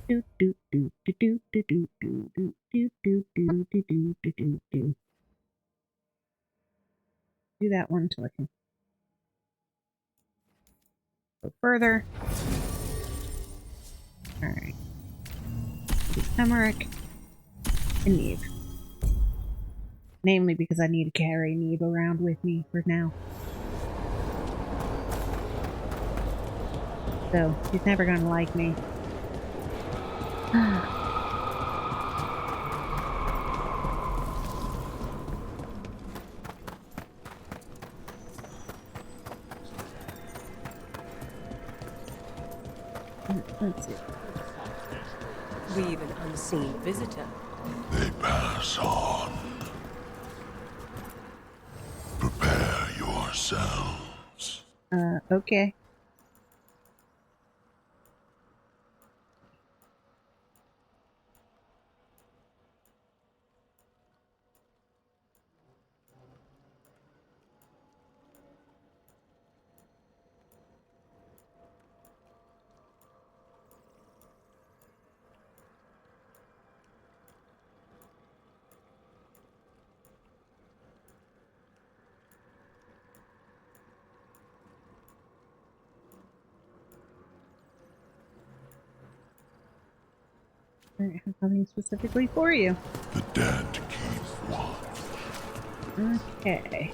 Do that one so I can go further. Alright. Emmerich and Neve. Namely because I need to carry Neve around with me for now. So, she's never gonna like me. Let's see. We've an unseen visitor. They pass on. Prepare yourselves. Okay. I have something specifically for you. The dead keep watch. Okay.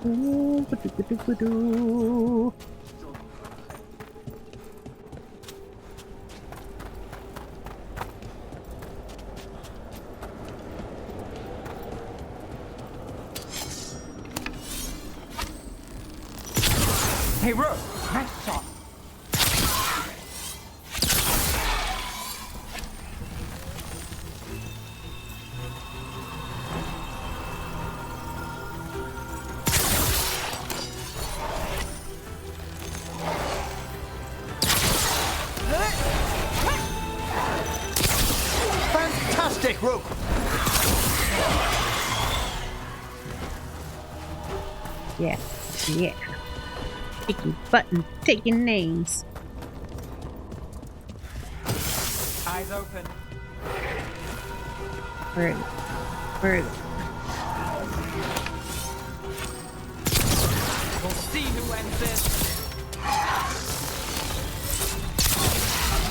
Ooh, ba-do-ba-do-ba-do. Hey, Ro! Nice shot! Fantastic, Ro! Yeah, yeah. Taking buttons, taking names. Eyes open. Where is it? Where is it? We'll see who ends this.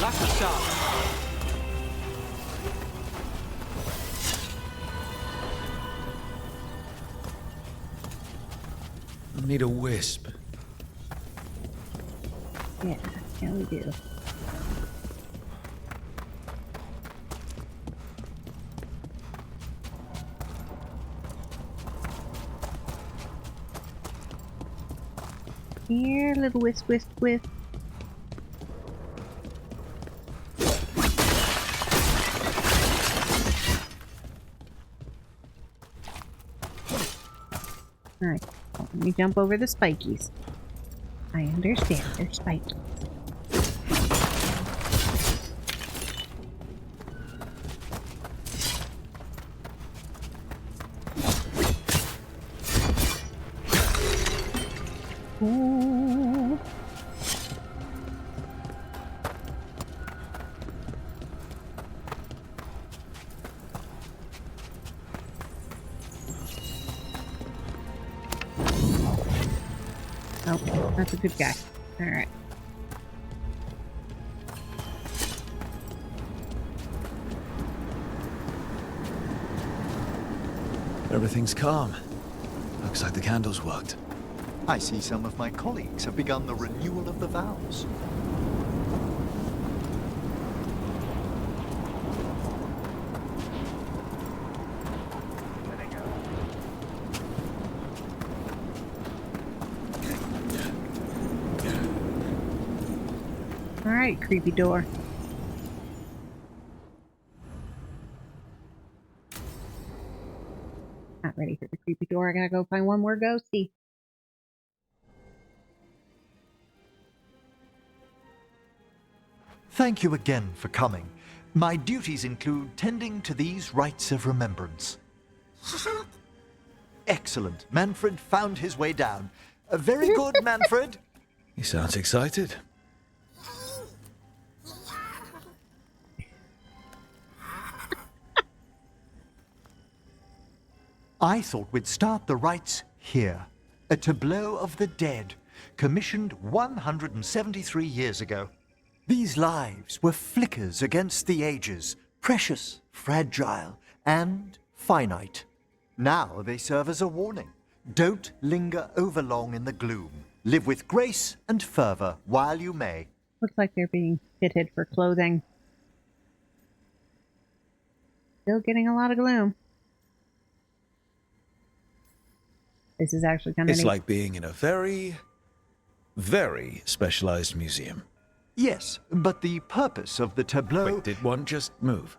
Last shot. I need a wisp. Yeah, we do. Here, little wisp, wisp, wisp. Alright, let me jump over the spikies. I understand, they're spiky. Ooh. Oh, that's a good guy. Alright. Everything's calm. Looks like the candles worked. I see some of my colleagues have begun the renewal of the vows. Alright, creepy door. Not ready for the creepy door. I gotta go find one more ghosty. Thank you again for coming. My duties include tending to these rites of remembrance. Excellent. Manfred found his way down. Very good, Manfred. He sounds excited. I thought we'd start the rites here. A tableau of the dead, commissioned 173 years ago. These lives were flickers against the ages, precious, fragile, and finite. Now they serve as a warning. Don't linger overlong in the gloom. Live with grace and fervor while you may. Looks like they're being fitted for clothing. Still getting a lot of gloom. This is actually kind of It's neat. like being in a very, very specialized museum. Yes, but the purpose of the tableau... Wait, did one just move?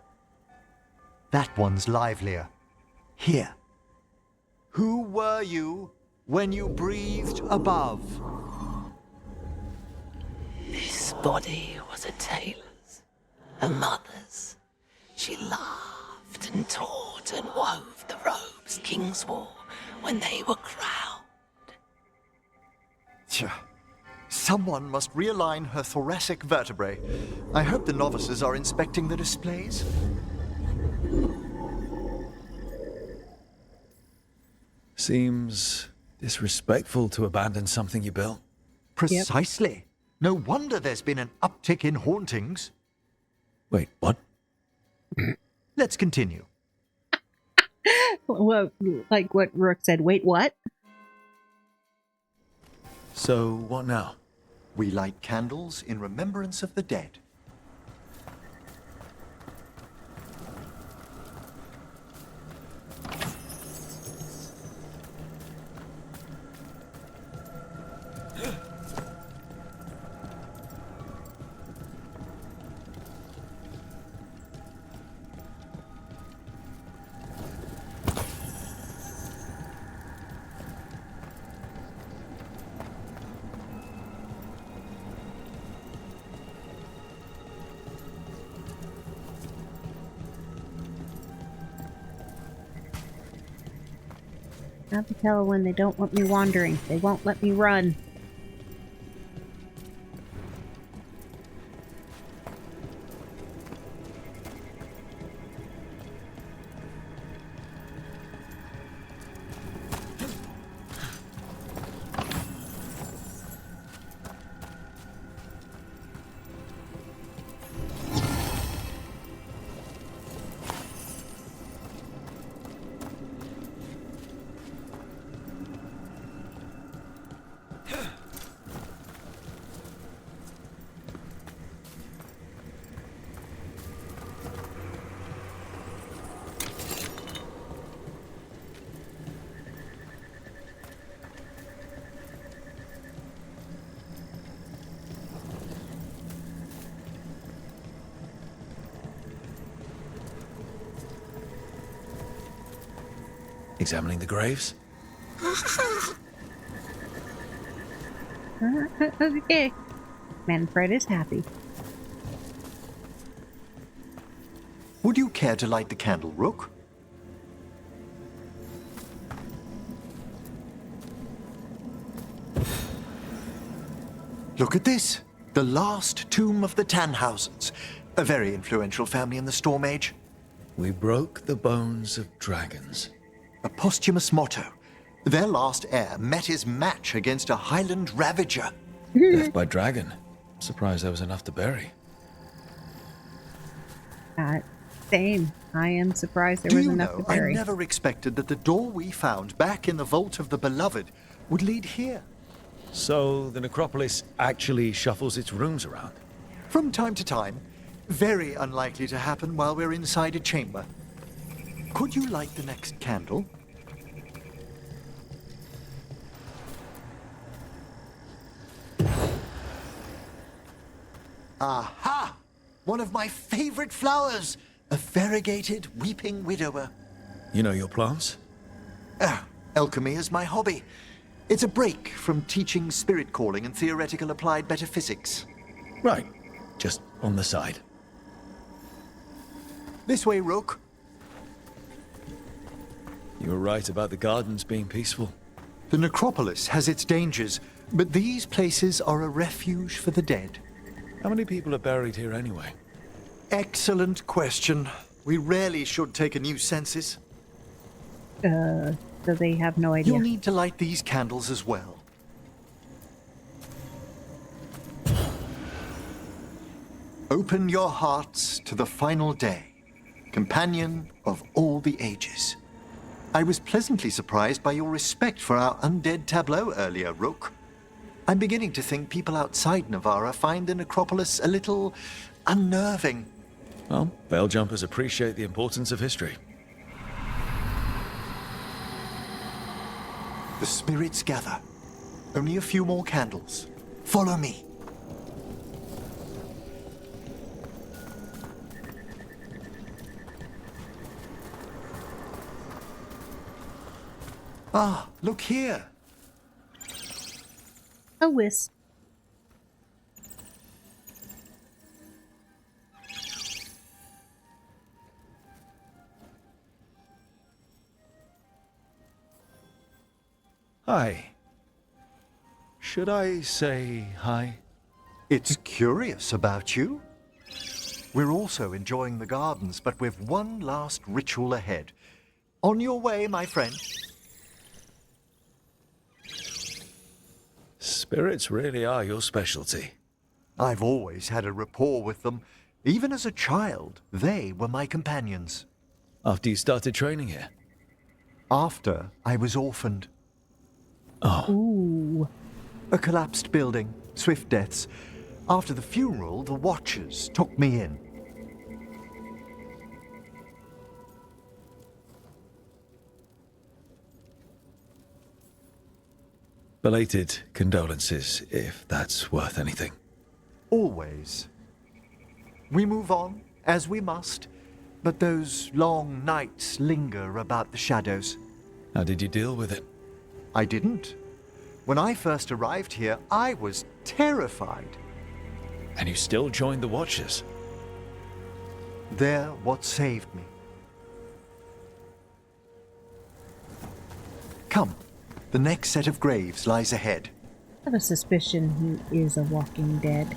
That one's livelier. Here. Who were you when you breathed above? This body was a tailor's, a mother's. She laughed and taught and wove the robes kings wore when they were crowned. Tch, someone must realign her thoracic vertebrae. I hope the novices are inspecting the displays. Seems disrespectful to abandon something you built. Precisely. No wonder there's been an uptick in hauntings. Wait, what? Let's continue. Well, like what Rook said. Wait, what? So, what now? We light candles in remembrance of the dead. I have to tell when they don't want me wandering. They won't let me run. Examining the graves? Okay. Manfred is happy. Would you care to light the candle, Rook? Look at this. The last tomb of the Tannhausens. A very influential family in the Storm Age. We broke the bones of dragons. A posthumous motto. Their last heir met his match against a Highland Ravager. Death by dragon. Surprised there was enough to bury. Same. I am surprised there Do was you enough know, to bury. I never expected that the door we found back in the Vault of the Beloved would lead here. So, the necropolis actually shuffles its rooms around? From time to time. Very unlikely to happen while we're inside a chamber. Could you light the next candle? Aha! One of my favorite flowers! A variegated weeping widower. You know your plants? Alchemy is my hobby. It's a break from teaching spirit calling and theoretical applied metaphysics. Right. Just on the side. This way, Rook. You were right about the gardens being peaceful. The necropolis has its dangers, but these places are a refuge for the dead. How many people are buried here anyway? Excellent question. We rarely should take a new census. So they have no idea. You'll need to light these candles as well. Open your hearts to the final day, companion of all the ages. I was pleasantly surprised by your respect for our undead tableau earlier, Rook. I'm beginning to think people outside Navarra find the necropolis a little unnerving. Well, veil jumpers appreciate the importance of history. The spirits gather. Only a few more candles. Follow me. Ah, look here. A wisp. Hi. Should I say hi? It's curious about you. We're also enjoying the gardens, but with one last ritual ahead. On your way, my friend. Spirits really are your specialty. I've always had a rapport with them. Even as a child, they were my companions. After you started training here? After I was orphaned. Oh, Ooh. A collapsed building, swift deaths. After the funeral, the Watchers took me in. belated condolences, if that's worth anything. Always. We move on, as we must, but those long nights linger about the shadows. How did you deal with it? I didn't. When I first arrived here, I was terrified. And you still joined the Watchers? They're what saved me. Come, the next set of graves lies ahead. I have a suspicion he is a walking dead.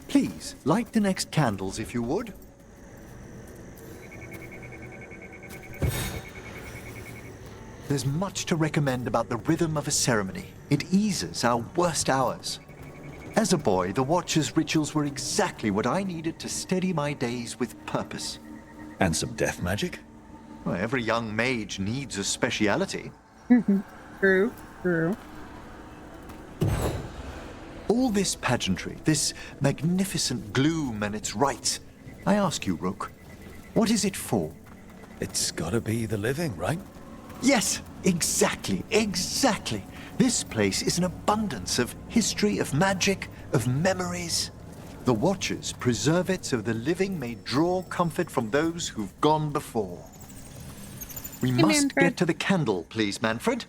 Please, light the next candles if you would. There's much to recommend about the rhythm of a ceremony. It eases our worst hours. As a boy, the Watcher's rituals were exactly what I needed to steady my days with purpose. And some death magic? Well, every young mage needs a speciality. True, true. All this pageantry, this magnificent gloom and its rites. I ask you, Rook, what is it for? It's gotta be the living, right? Yes, exactly, exactly. This place is an abundance of history, of magic, of memories. The Watchers preserve it so the living may draw comfort from those who've gone before. We must Manfred. get to the candle, please, Manfred.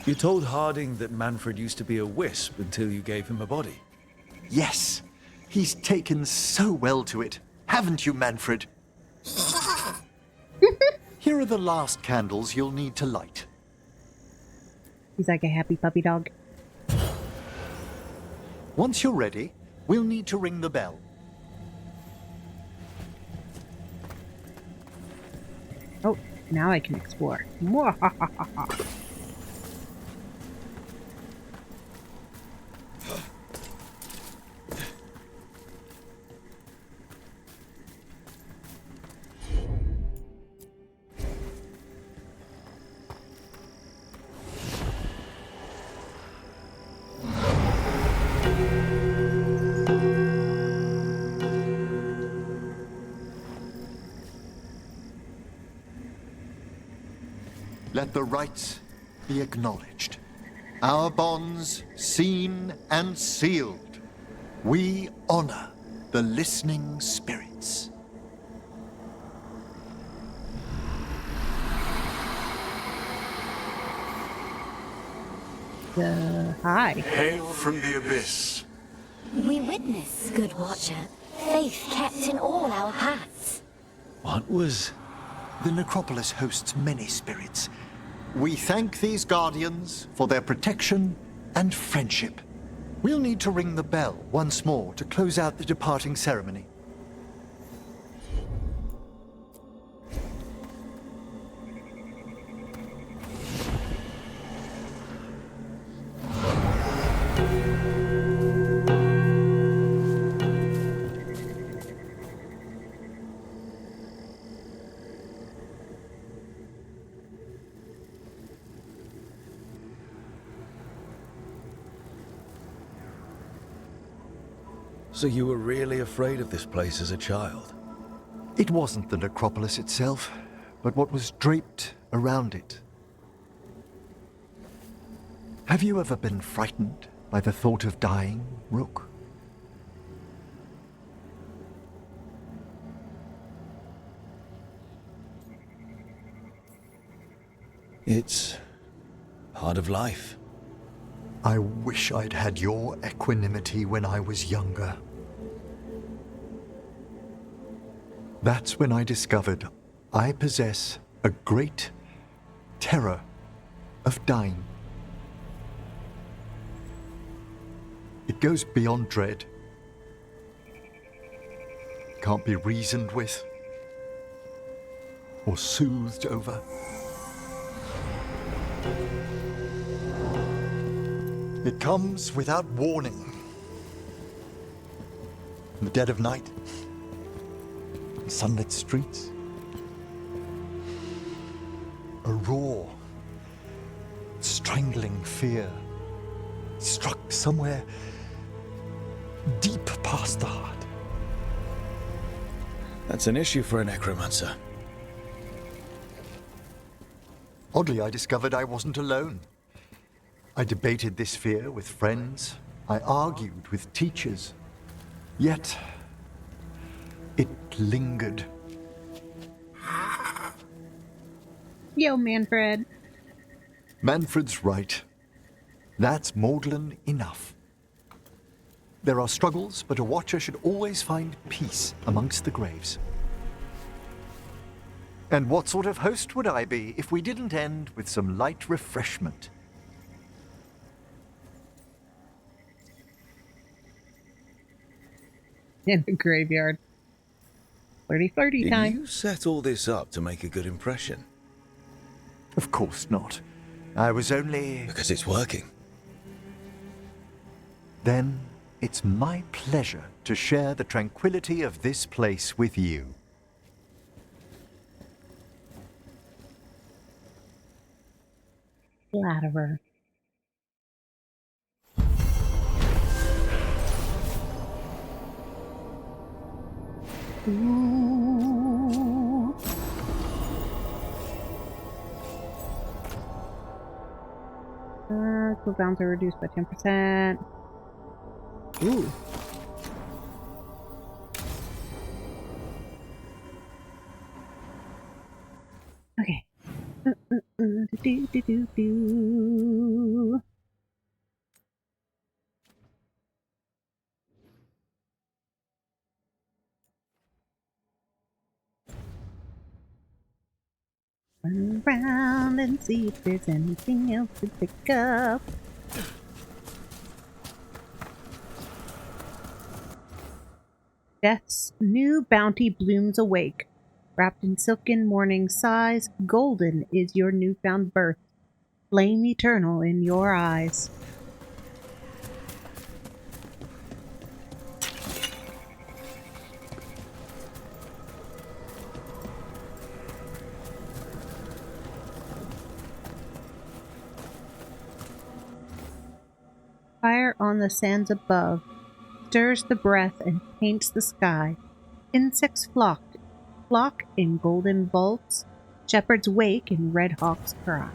You told Harding that Manfred used to be a wisp until you gave him a body. Yes, he's taken so well to it. Haven't you, Manfred? Here are the last candles you'll need to light. He's like a happy puppy dog. Once you're ready, we'll need to ring the bell. Oh, now I can explore. Mwahahaha. Let the rites be acknowledged. Our bonds seen and sealed. We honor the listening spirits. Hi. Hail from the abyss. We witness, good watcher, faith kept in all our paths. What was... The necropolis hosts many spirits. We thank these guardians for their protection and friendship. We'll need to ring the bell once more to close out the departing ceremony. So you were really afraid of this place as a child? It wasn't the necropolis itself, but what was draped around it. Have you ever been frightened by the thought of dying, Rook? It's part of life. I wish I'd had your equanimity when I was younger. That's when I discovered I possess a great terror of dying. It goes beyond dread. Can't be reasoned with or soothed over. It comes without warning. In the dead of night, sunlit streets, a raw, strangling fear struck somewhere deep past the heart. That's an issue for a necromancer. Oddly, I discovered I wasn't alone. I debated this fear with friends. I argued with teachers. Yet, it lingered. Yo, Manfred. Manfred's right. That's maudlin enough. There are struggles, but a watcher should always find peace amongst the graves. And what sort of host would I be if we didn't end with some light refreshment? In the graveyard. Flirty Did time. you set all this up to make a good impression? Of course not. I was only... Because it's working. Then it's my pleasure to share the tranquility of this place with you. Flatterer. Ooh. Cooldowns are reduced by 10%. Ooh. Okay. Do. Run around and see if there's anything else to pick up. Death's new bounty blooms awake. Wrapped in silken morning sighs, golden is your newfound birth. Flame eternal in your eyes. Fire on the sands above, stirs the breath and paints the sky. Insects flock in golden vaults, shepherds wake in red hawks cry.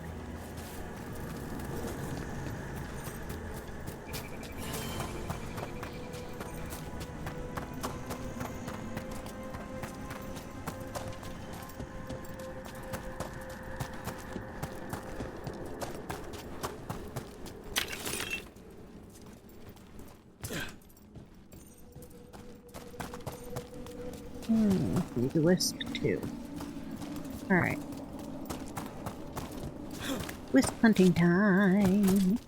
Use a wisp too. Alright. Wisp hunting time.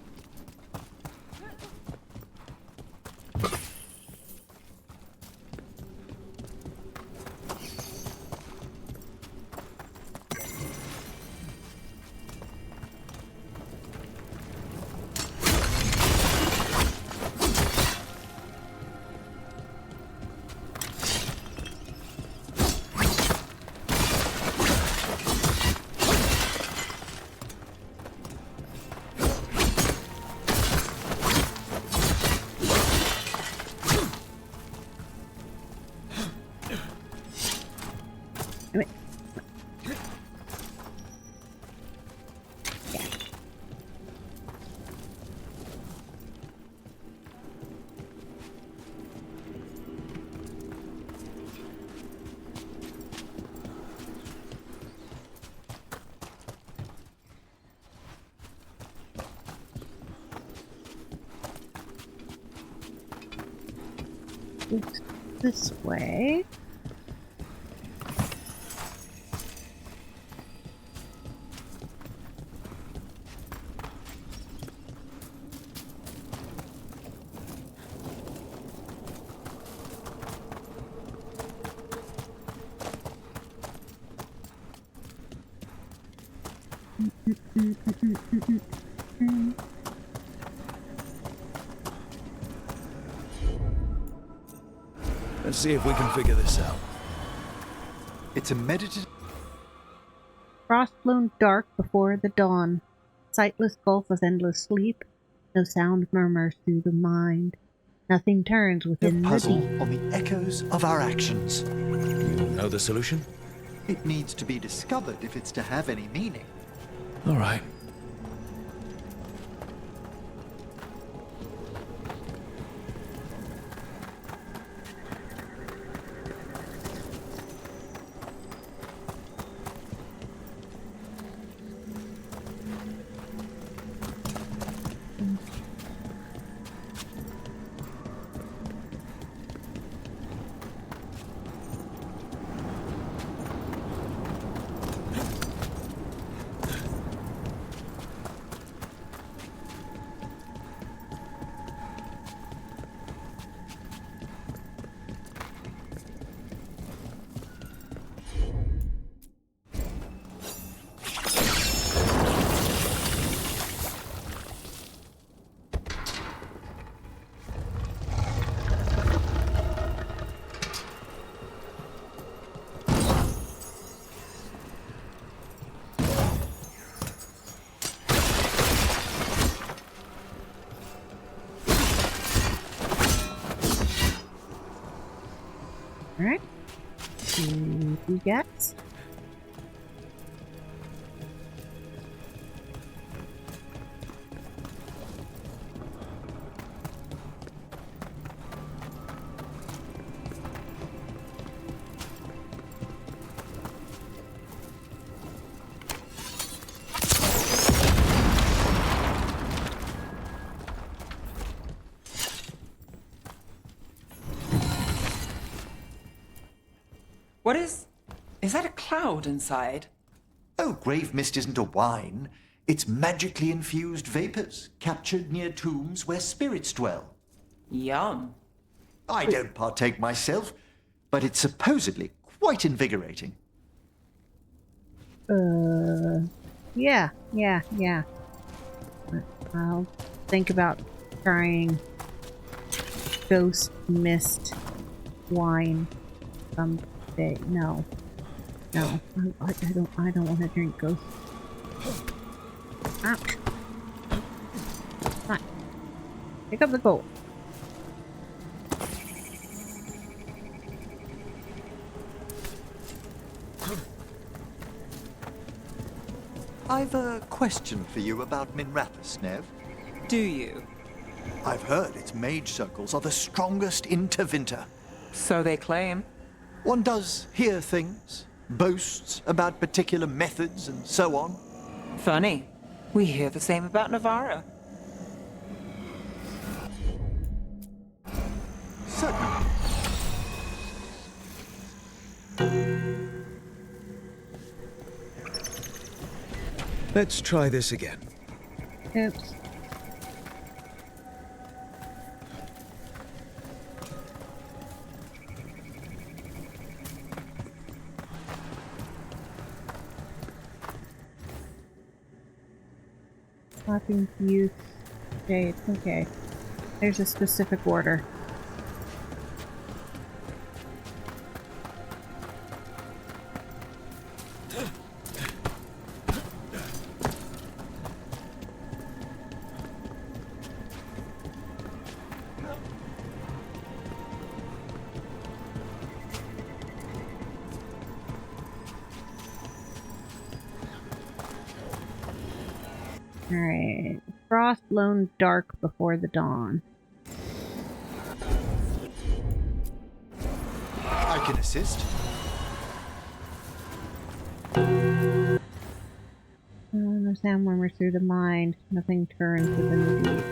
looks this way. Let's see if we can figure this out. It's a meditative. Frost blown dark before the dawn. Sightless gulf of endless sleep. No sound murmurs through the mind. Nothing turns within the puzzle deep. on the echoes of our actions. You know the solution? It needs to be discovered if it's to have any meaning. All right. Alright. See what we get. What is that a cloud inside? Oh, grave mist isn't a wine. It's magically infused vapors captured near tombs where spirits dwell. Yum. I don't partake myself, but it's supposedly quite invigorating. Yeah. I'll think about trying ghost mist wine someday. No. I don't want to drink ghost. Ouch. Fine. Pick up the gold. I've a question for you about Minrathous, Nev. Do you? I've heard its mage circles are the strongest in Tevinter. So they claim. One does hear things, boasts about particular methods and so on. Funny. We hear the same about Navarro. Certainly. Let's try this again. Oops. Swapping youth shades. Okay. There's a specific order. Alright. Frost blown dark before the dawn. I can assist. No sound murmurs through the mind. Nothing turns within the deep.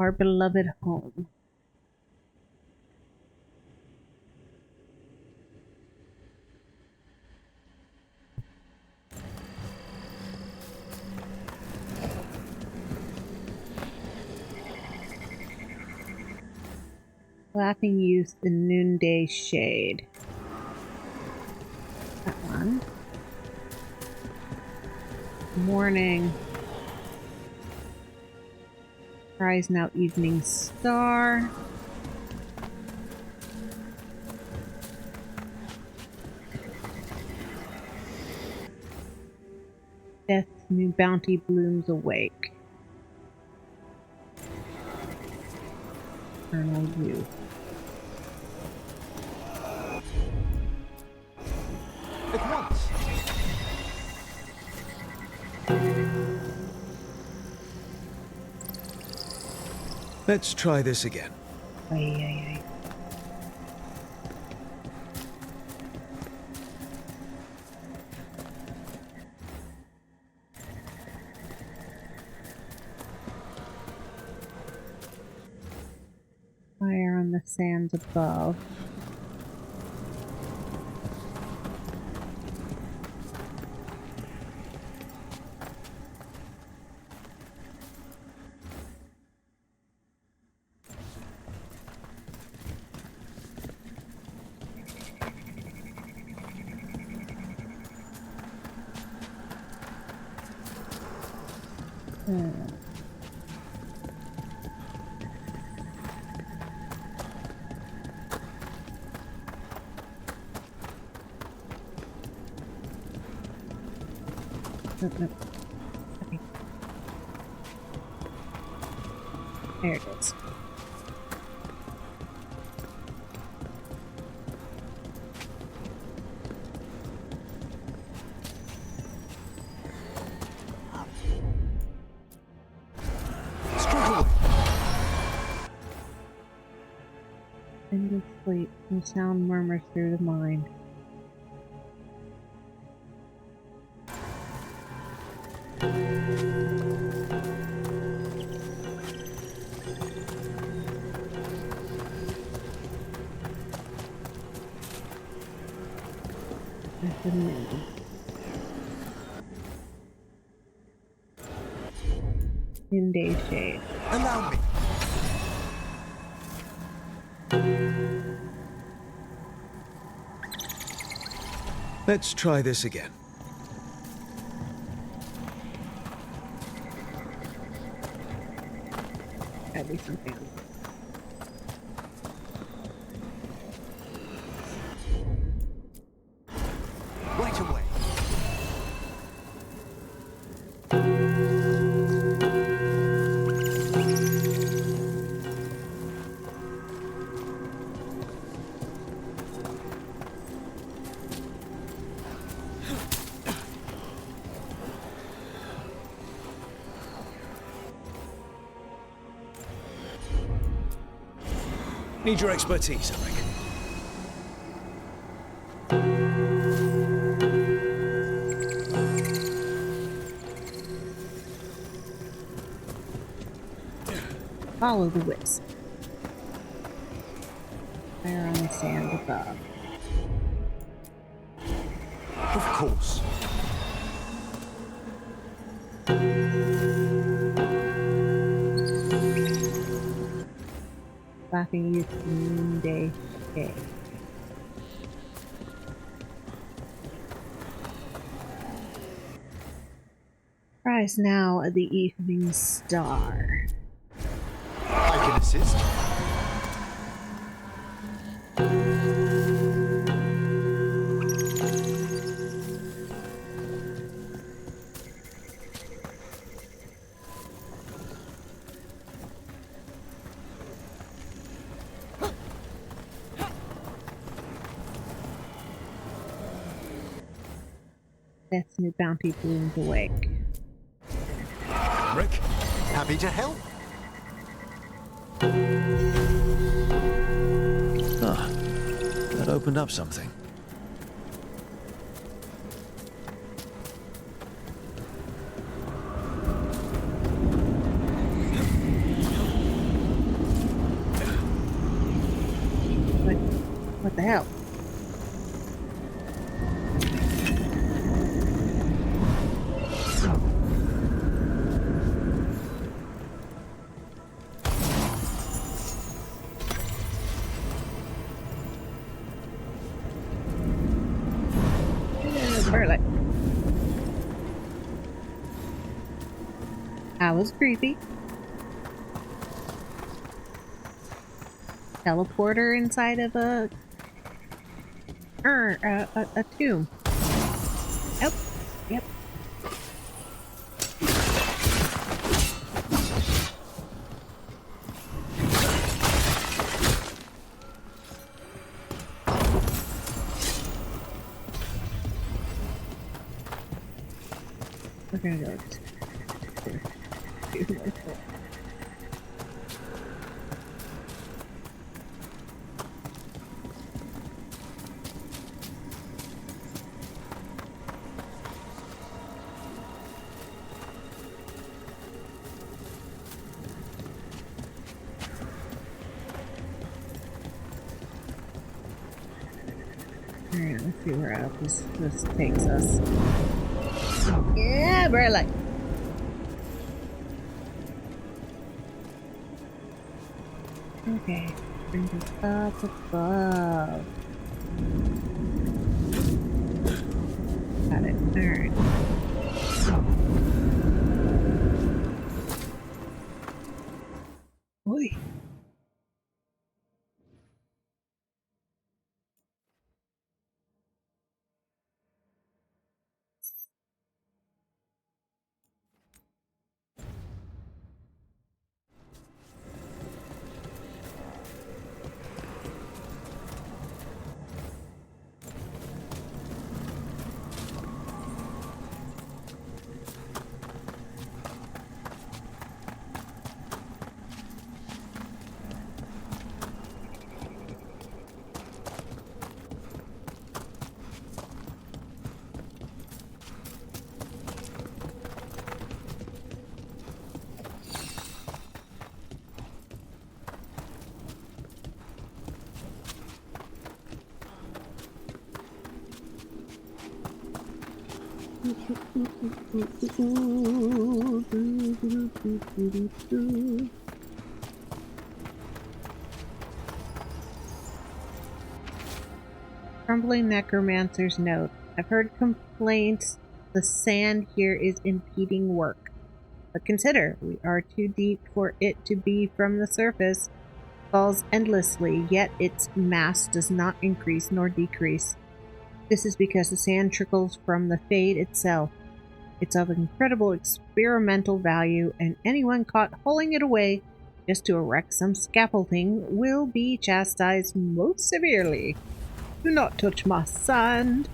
our beloved home. Laughing youth in noonday shade. That one. Morning. Rise now evening star. Death's new bounty blooms awake. Eternal youth. At once. Let's try this again. Ay, ay, ay. Fire on the sands above. Nope, nope. Okay. There it is. Endless sleep, and sound murmurs through the mind. That's the moon. Noonday shade. Allow me. Let's try this again. Gotta be something. Right away. Need your expertise, I reckon. Follow the wisp. Fire on the sand above. Of course. Laughing youth noonday shade. Rise now at the evening star. I can assist. Death's new bounty blooms awake. Rick, happy to help. Ah, that opened up something. hell? Burlap. That was creepy. Teleporter inside of a tomb. Yep. Yep. We're gonna go. Alright, let's see where else this takes us. Yeah, barely. Okay, bring this up above. Got it. Alright. Oi. Crumbling Necromancer's note. I've heard complaints the sand here is impeding work. But consider, we are too deep for it to be from the surface. Falls endlessly, yet its mass does not increase nor decrease. This is because the sand trickles from the fade itself. It's of incredible experimental value, and anyone caught hauling it away just to erect some scaffolding will be chastised most severely. Do not touch my sand.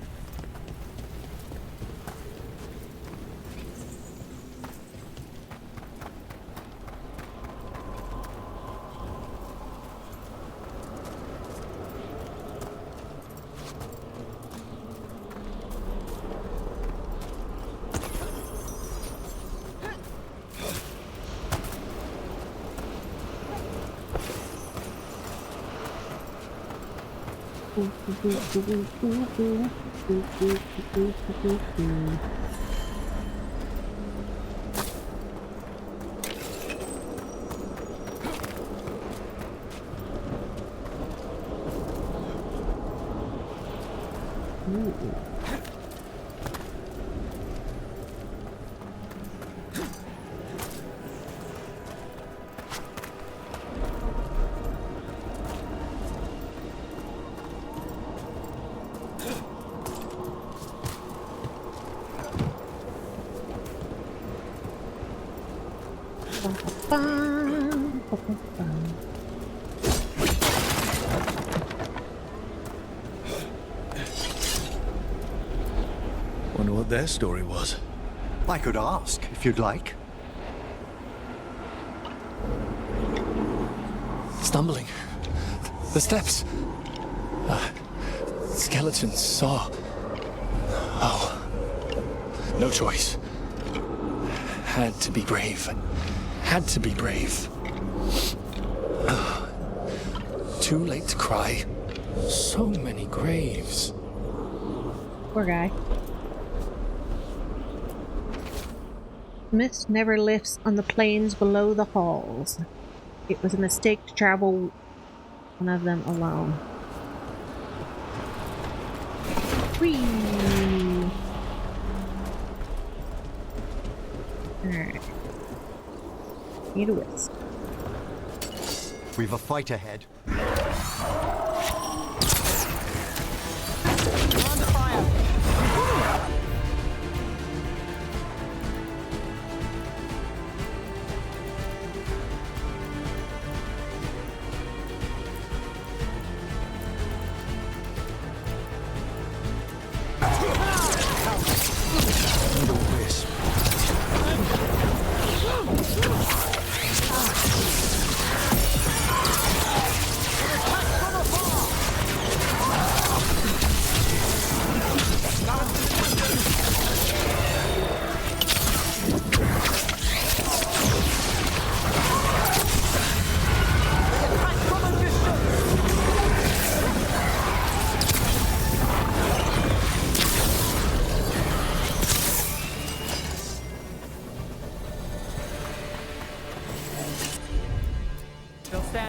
Wonder what their story was. I could ask, if you'd like. Stumbling. The steps. Skeletons saw. Oh. No choice. Had to be brave. Had to be brave. Too late to cry. So many graves. Poor guy. Mist never lifts on the plains below the halls. It was a mistake to travel one of them alone. Whee! Alright. Need a whisk. We've a fight ahead.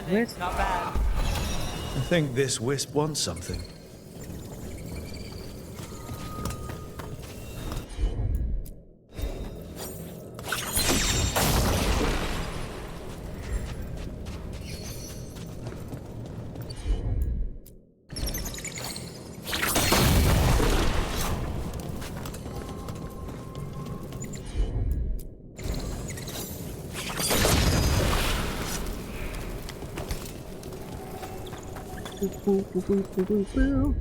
Wisp. Not bad. I think this wisp wants something. Boo, boo, boo, boo, boo, boo.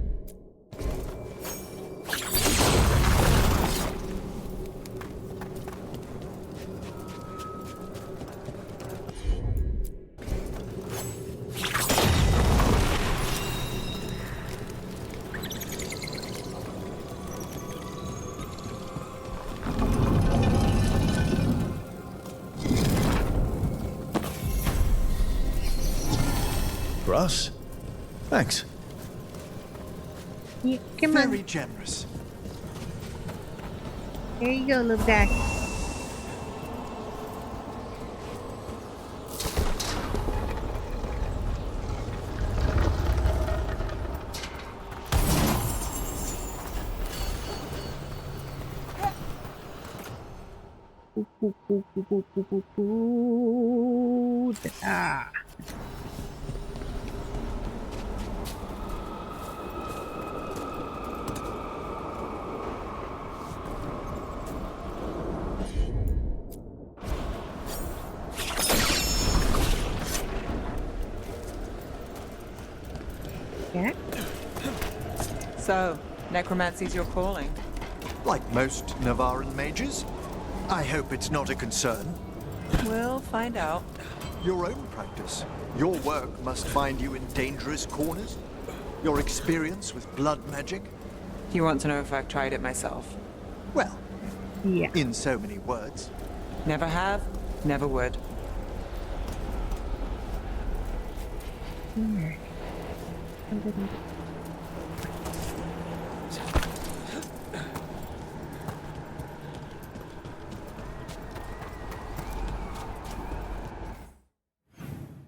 For us? Thanks. Yeah, come on. Very generous. There you go, little guy. Boo, boo, boo, boo, boo, boo, boo, boo. Ah. Yeah. So, necromancy's your calling. Like most Navaran mages. I hope it's not a concern. We'll find out. Your own practice. Your work must find you in dangerous corners. Your experience with blood magic. You want to know if I've tried it myself? Well, Yeah. in so many words. Never have, never would. Alright.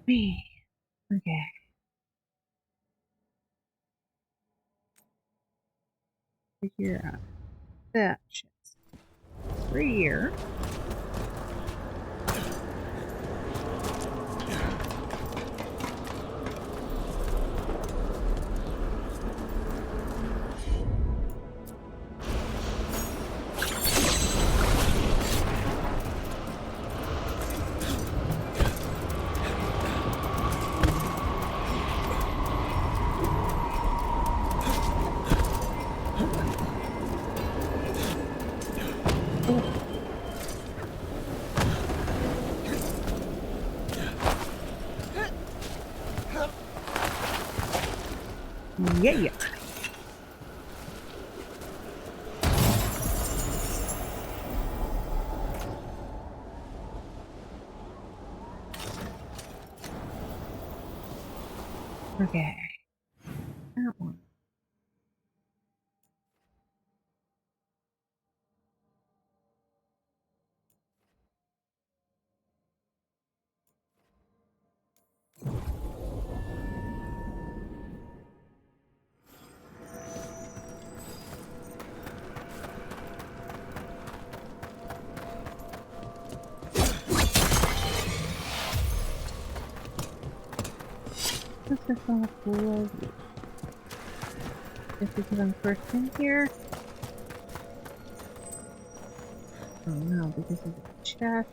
Me. Okay. Figure out that shit's here. Yeah. Okay. This is all cool. Just because I'm first in here. Oh no, because of the chest.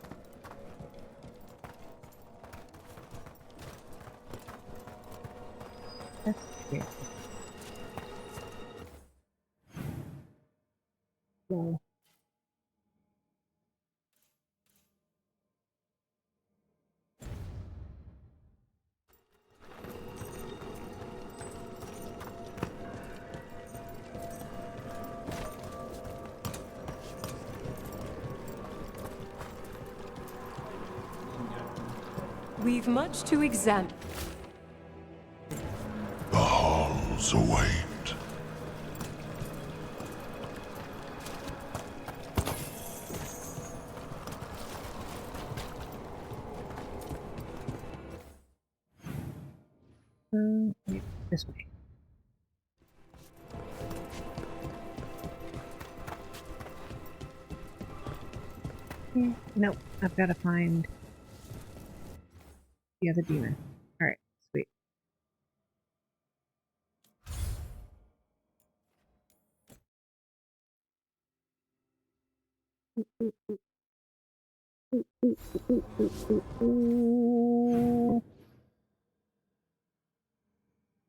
That's scary. Whoa. We've much to examine. The halls await. Wait, this way. Nope, I've got to find the other demon. Alright, sweet.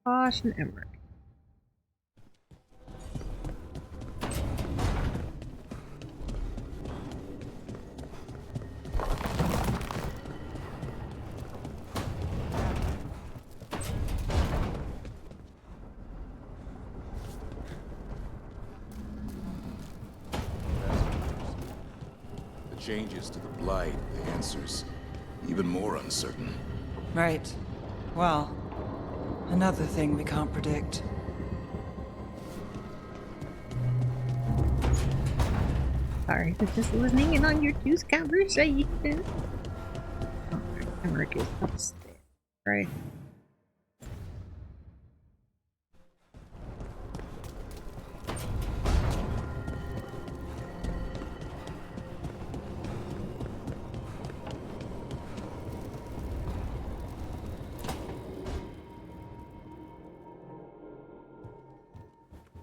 Gosh, and Emmerich. Changes to the blight, the answers even more uncertain. Right. Well, another thing we can't predict. Sorry for just listening in on your two's conversation. Oh, Emmerich is upstairs, right?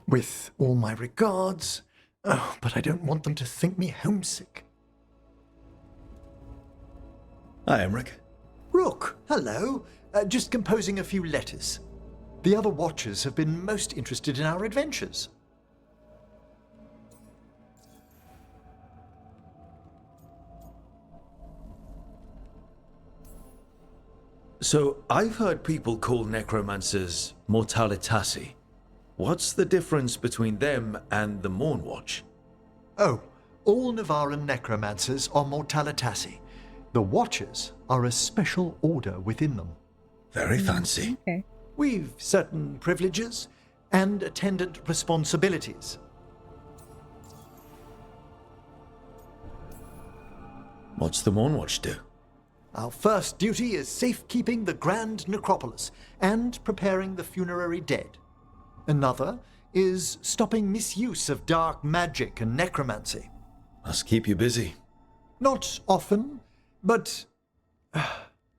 With all my regards. Oh, but I don't want them to think me homesick. Hi, Emmerich. Rook, hello. Just composing a few letters. The other Watchers have been most interested in our adventures. So, I've heard people call necromancers mortalitasi. What's the difference between them and the Mournwatch? Oh, all Navaran necromancers are mortalitasi. The Watchers are a special order within them. Very fancy. Okay. We've certain privileges and attendant responsibilities. What's the Mournwatch do? Our first duty is safekeeping the Grand Necropolis and preparing the funerary dead. Another is stopping misuse of dark magic and necromancy. Must keep you busy. Not often, but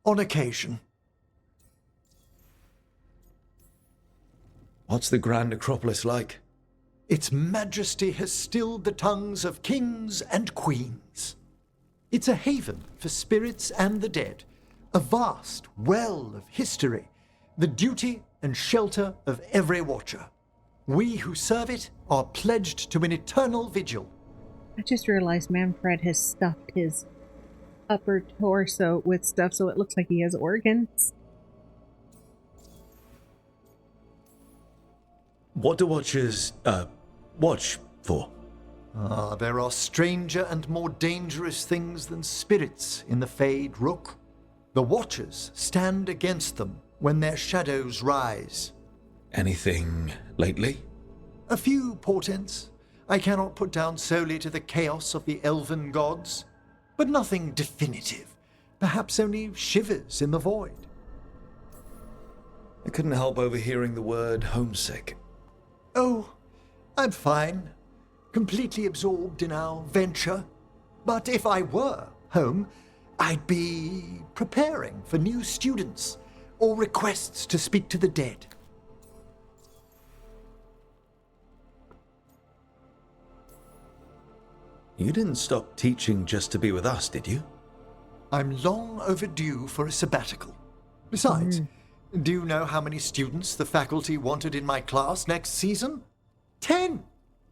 on occasion. What's the Grand Necropolis like? Its majesty has stilled the tongues of kings and queens. It's a haven for spirits and the dead, a vast well of history, the duty and shelter of every Watcher. We who serve it are pledged to an eternal vigil. I just realized Manfred has stuffed his upper torso with stuff so it looks like he has organs. What do Watchers, watch for? There are stranger and more dangerous things than spirits in the Fade, Rook. The Watchers stand against them when their shadows rise. Anything lately? A few portents I cannot put down solely to the chaos of the elven gods, but nothing definitive. Perhaps only shivers in the void. I couldn't help overhearing the word homesick. Oh, I'm fine. Completely absorbed in our venture. But if I were home, I'd be preparing for new students, or requests to speak to the dead. You didn't stop teaching just to be with us, did you? I'm long overdue for a sabbatical. Besides, do you know how many students the faculty wanted in my class next season? 10!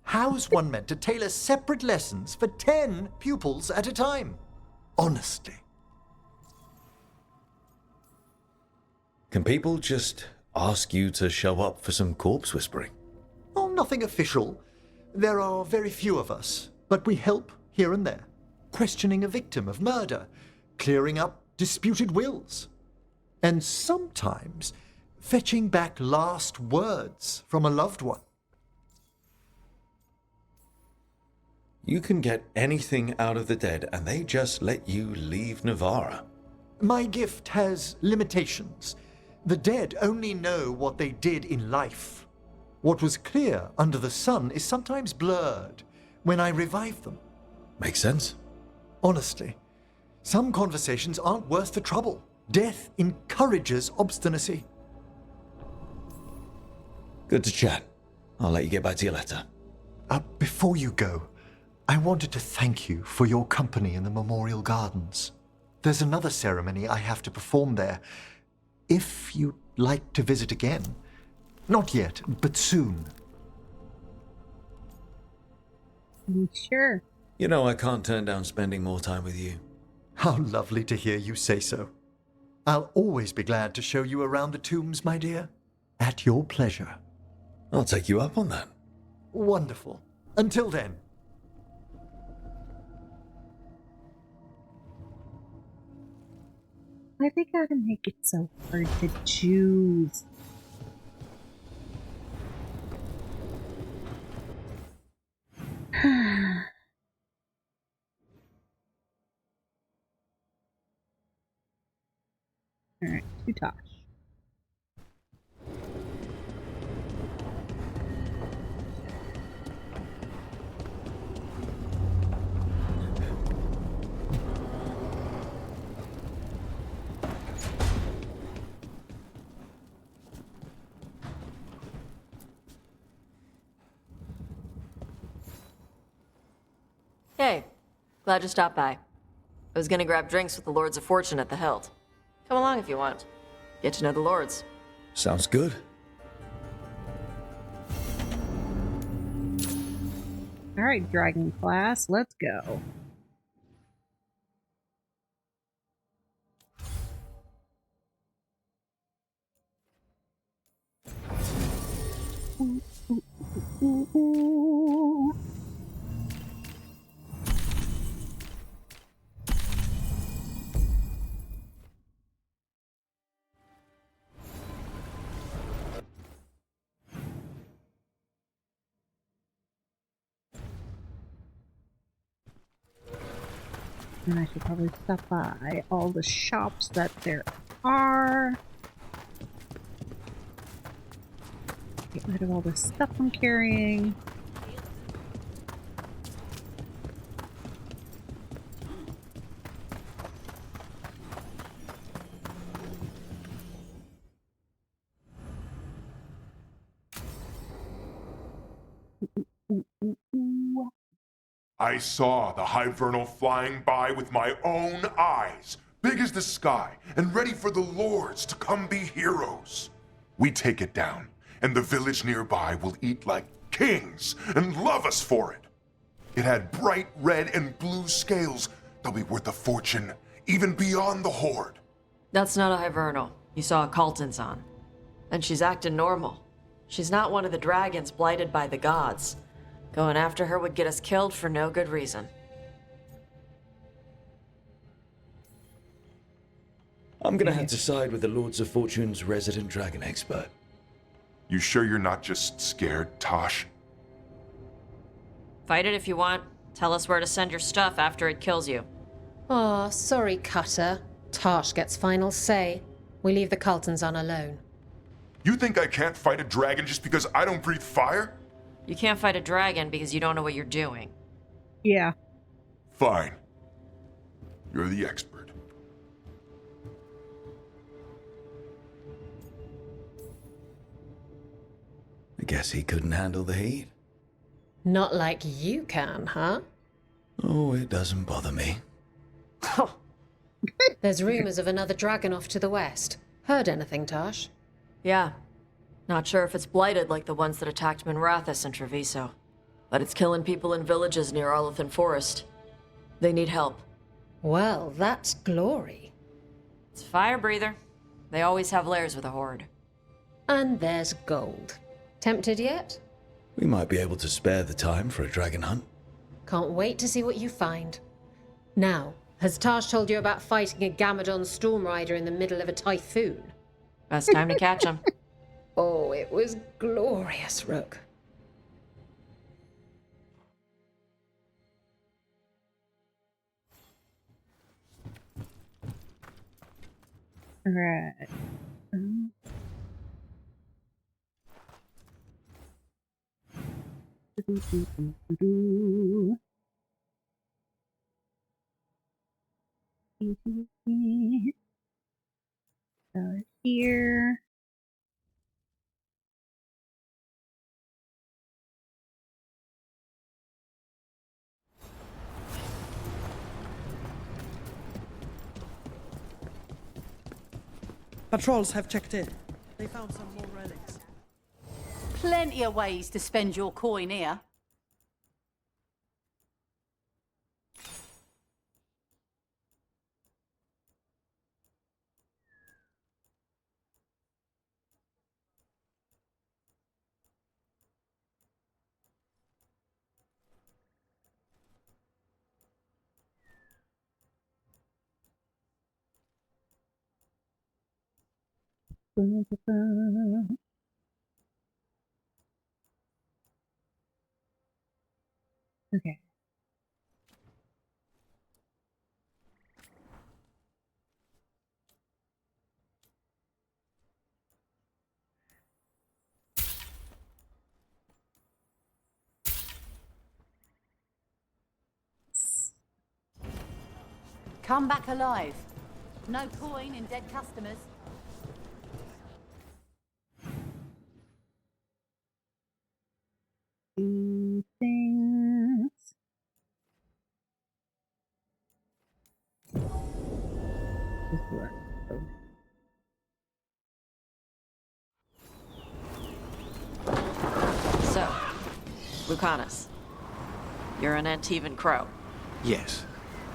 How's one meant to tailor separate lessons for 10 pupils at a time? Honestly. Can people just ask you to show up for some corpse whispering? Oh, nothing official. There are very few of us, but we help here and there. Questioning a victim of murder, clearing up disputed wills, and sometimes fetching back last words from a loved one. You can get anything out of the dead, and they just let you leave Navarra. My gift has limitations. The dead only know what they did in life. What was clear under the sun is sometimes blurred when I revive them. Makes sense. Honestly, some conversations aren't worth the trouble. Death encourages obstinacy. Good to chat. I'll let you get back to your letter. Before you go, I wanted to thank you for your company in the Memorial Gardens. There's another ceremony I have to perform there. If you'd like to visit again. Not yet, but soon. Sure. You know I can't turn down spending more time with you. How lovely to hear you say so. I'll always be glad to show you around the tombs, my dear. At your pleasure. I'll take you up on that. Wonderful. Until then. Why they gotta make it so hard to choose? Alright, to Tosh. Hey, glad you stopped by. I was gonna grab drinks with the Lords of Fortune at the Hilt. Come along if you want. Get to know the Lords. Sounds good. Alright, Dragon class, let's go. Ooh, ooh, ooh, ooh, ooh. And I should probably stop by all the shops that there are. Get rid of all the stuff I'm carrying. I saw the Hivernal flying by with my own eyes, big as the sky, and ready for the lords to come be heroes. We take it down, and the village nearby will eat like kings and love us for it. It had bright red and blue scales. They'll be worth a fortune, even beyond the Horde. That's not a Hivernal. You saw a Calton's on. And she's acting normal. She's not one of the dragons blighted by the gods. Going after her would get us killed for no good reason. I'm gonna have to side with the Lords of Fortune's resident dragon expert. You sure you're not just scared, Tosh? Fight it if you want. Tell us where to send your stuff after it kills you. Aw, sorry, Cutter. Tosh gets final say. We leave the Caltons on alone. You think I can't fight a dragon just because I don't breathe fire? You can't fight a dragon because you don't know what you're doing. Yeah. Fine. You're the expert. I guess he couldn't handle the heat. Not like you can, huh? Oh, it doesn't bother me. There's rumors of another dragon off to the west. Heard anything, Tosh? Yeah. Not sure if it's blighted like the ones that attacked Minrathous and Treviso. But it's killing people in villages near Arlethan Forest. They need help. Well, that's glory. It's a fire breather. They always have lairs with a horde. And there's gold. Tempted yet? We might be able to spare the time for a dragon hunt. Can't wait to see what you find. Now, has Tosh told you about fighting a Gamadon storm rider in the middle of a typhoon? Best time to catch him. Oh, it was glorious, Rook. Alright. Here. Patrols have checked in. They found some more relics. Plenty of ways to spend your coin here. Okay. Come back alive. No coin in dead customers. Things. So, Lucanus. You're an Antivan crow. Yes.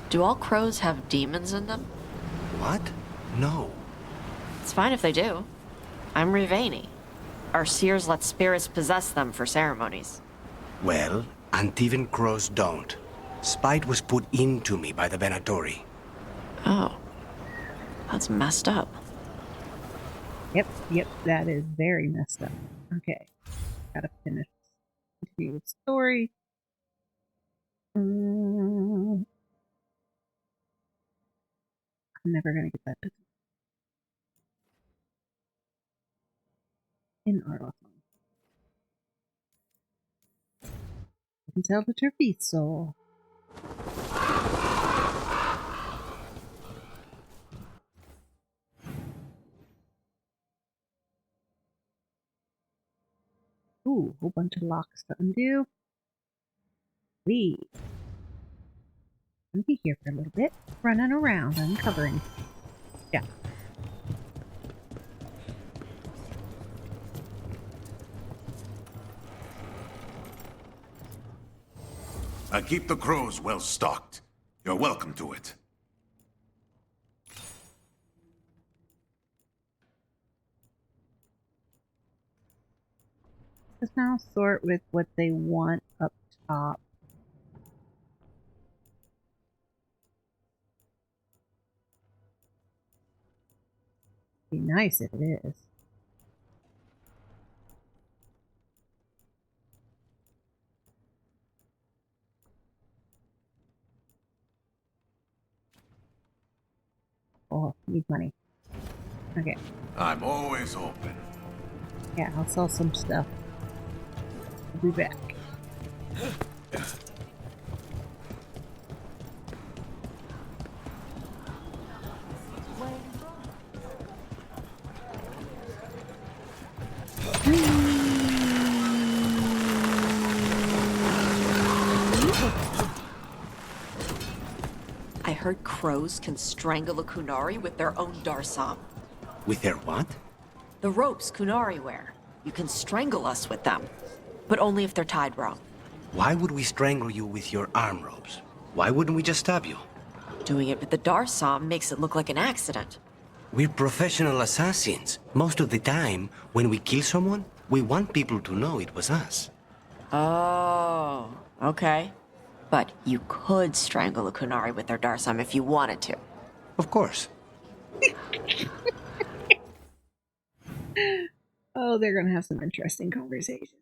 Do all crows have demons in them? What? No. It's fine if they do. I'm Rivani. Our seers let spirits possess them for ceremonies. Well, Antivan crows don't. Spite was put into me by the Venatori. Oh. That's messed up. Yep, that is very messed up. Okay. Gotta finish the story. I'm never gonna get that in Arlethan. I can tell the Treviso. Ooh, whole bunch of locks to undo. I'll be here for a little bit, running around, uncovering. Yeah. I keep the crows well stocked. You're welcome to it. Just now sort with what they want up top. Be nice if it is. Oh, need money. Okay. I'm always open. Yeah, I'll sell some stuff. I'll be back. heard crows can strangle a Kunari with their own darsam. With their what? The ropes Kunari wear. You can strangle us with them, but only if they're tied wrong. Why would we strangle you with your arm ropes? Why wouldn't we just stab you? Doing it with the darsam makes it look like an accident. We're professional assassins. Most of the time, when we kill someone, we want people to know it was us. Oh, okay. But you could strangle a Kunari with their darsam if you wanted to. Of course. Oh, they're gonna have some interesting conversations.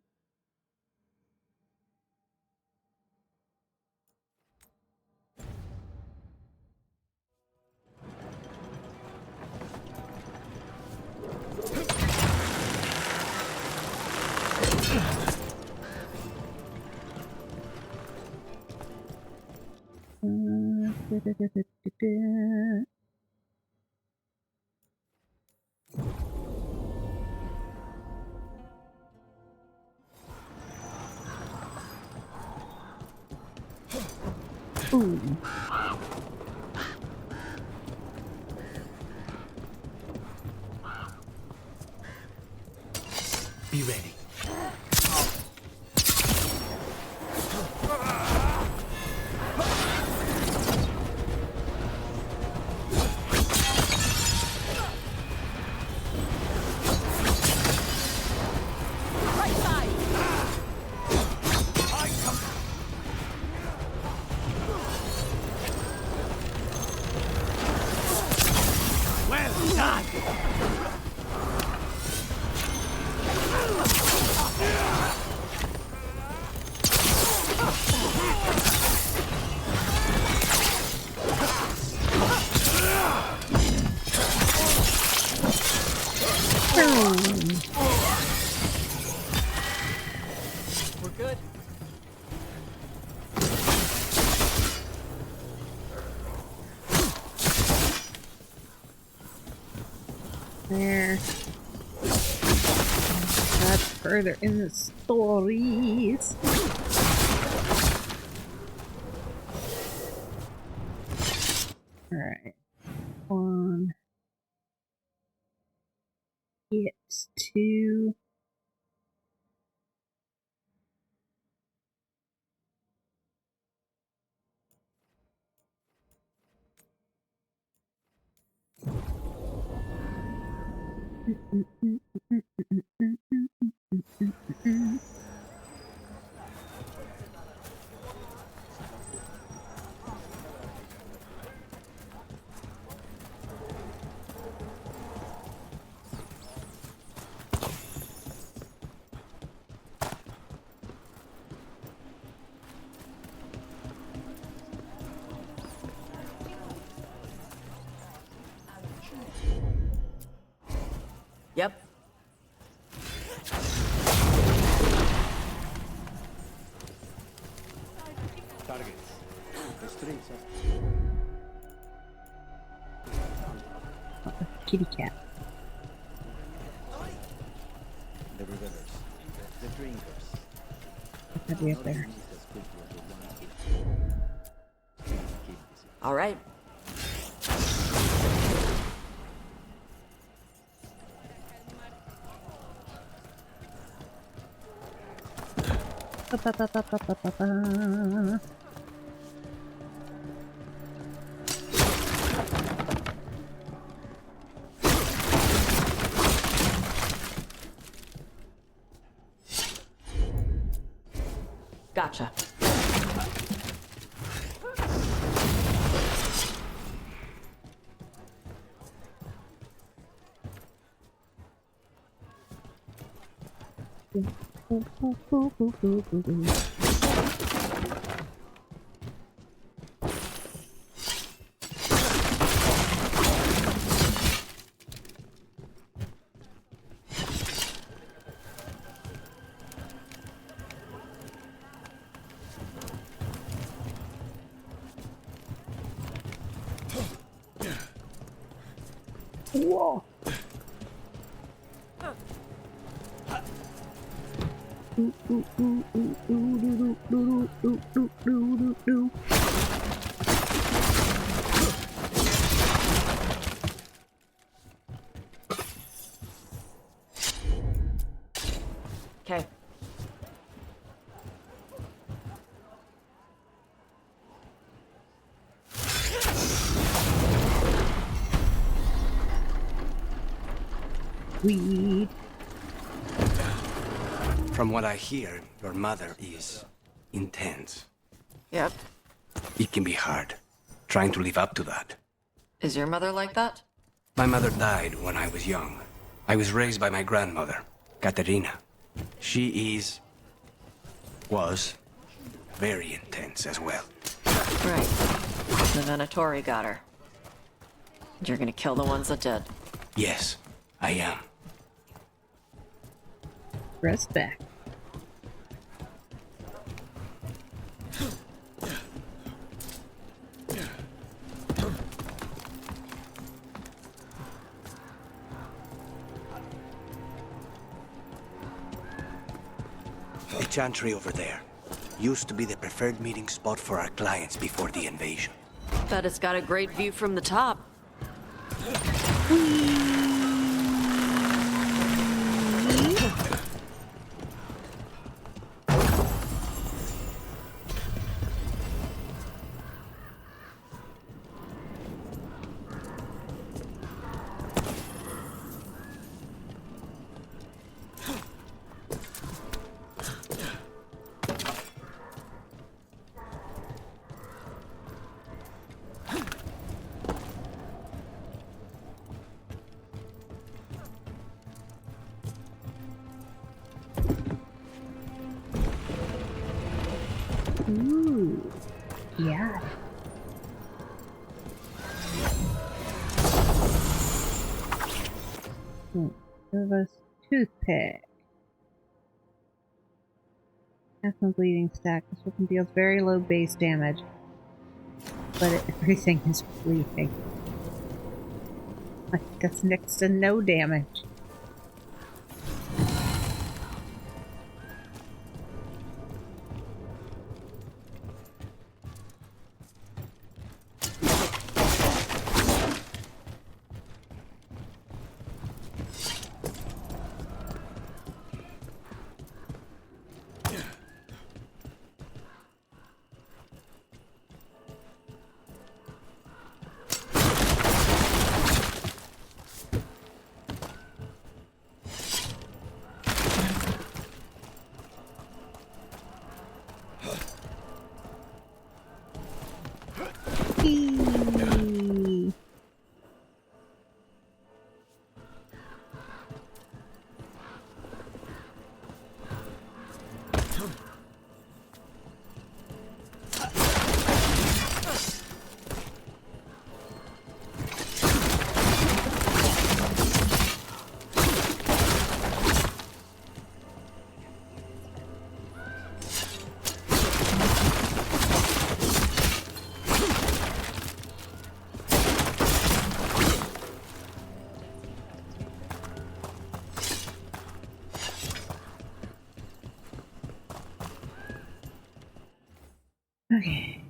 Ooh. Be ready. We're good. There. That's further in the stories. Alright. One. Get to. Yep. Targets. The strings Oh, kitty cat. The revelers. The drinkers. That'd be up there. All right. Ba-ba-ba-ba-ba-ba-ba. Gotcha. Whoa. Weed. From what I hear, your mother is intense. Yep. It can be hard, trying to live up to that. Is your mother like that? My mother died when I was young. I was raised by my grandmother, Katerina. She was very intense as well. Right. The Venatori got her. You're gonna kill the ones that did. Yes, I am. Respect. The chantry over there used to be the preferred meeting spot for our clients before the invasion. Bet it's got a great view from the top. Ooh, yeah. Give us toothpick. Half a bleeding stack. This weapon deals very low base damage, but everything is bleeding. Like that's next to no damage. Okay.